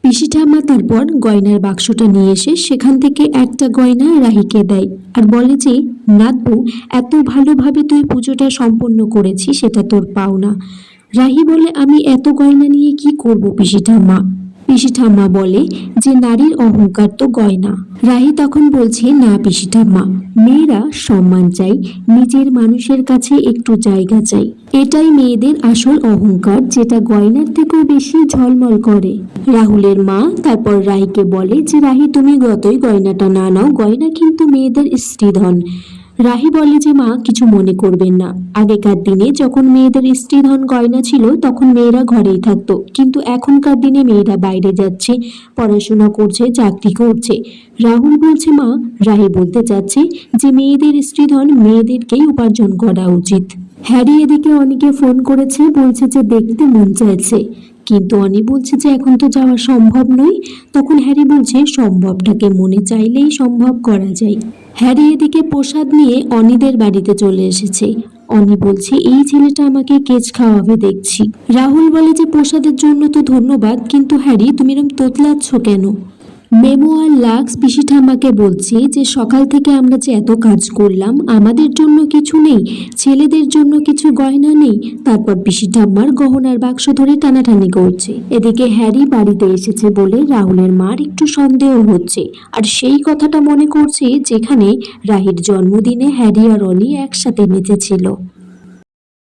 পিসি ঠাম্মা তারপর গয়নার বাক্সটা নিয়ে এসে সেখান থেকে একটা গয়না রাহিকে দেয় আর বলে যে, নাতবু, এত ভালোভাবে তুই পুজোটা সম্পন্ন করেছিস, সেটা তোর পাওনা। রাহি বলে, আমি এত গয়না নিয়ে কি করব পিসি ঠাম্মা? পিসি ঠাম্মা বলে যে, নারীর অহংকার তো গয়না। রাহি তখন বলছে, না পিসি ঠাম্মা, মেয়েরা সম্মান চাই, নিজের মানুষের কাছে একটু জায়গা চাই, এটাই মেয়েদের আসল অহংকার, যেটা গয়নার থেকেও বেশি ঝলমল করে। রাহুলের মা তারপর রাহিকে বলে যে, রাহি তুমি যতই গয়নাটা না নাও, গয়না কিন্তু মেয়েদের স্ত্রীধন। রাহি বলে যে, মা কিছু মনে করবেন না, আগেকার দিনে যখন মেয়েদের স্ত্রীধন গয়না ছিল তখন মেয়েরা ঘরেই থাকতো, কিন্তু এখনকার দিনে মেয়েরা বাইরে যাচ্ছে, পড়াশোনা করছে, চাকরি করছে। রাহুল বলছে, মা, রাহি বলতে চাচ্ছে যে মেয়েদের স্ত্রীধন মেয়েদেরকেই উপার্জন করা উচিত। হ্যারি এদিকে অনিকে ফোন করেছে, বলছে যে দেখতে মন চাইছে, কিন্তু অনি বলছে যে এখন তো যাওয়া সম্ভব নয়। তখন হ্যারি বলছে, সম্ভবটাকে মনে চাইলেই সম্ভব করা যায়। হ্যারি এদিকে প্রসাদ নিয়ে অনিদের বাড়িতে চলে এসেছে। অনি বলছে, এই ছেলেটা আমাকে কেচ খাওয়াবে দেখছি। রাহুল বলে যে, প্রসাদের জন্য তো ধন্যবাদ, কিন্তু হ্যারি তুমি এরকম তোতলাচ্ছ কেন? মেমো আর লাক্স পিসি ঠাম্মাকে বলছে যে, সকাল থেকে আমরা যে এত কাজ করলাম, আমাদের জন্য কিছু নেই, ছেলেদের জন্য কিছু গয়না নেই। তারপর পিসি ঠাম্মার গহনার বাক্স ধরে টানাটানি করছে। এদিকে হ্যারি বাড়িতে এসেছে বলে রাহুলের মার একটু সন্দেহ হচ্ছে, আর সেই কথাটা মনে করছে যেখানে রাহির জন্মদিনে হ্যারি আর অনি একসাথে নেচেছিল।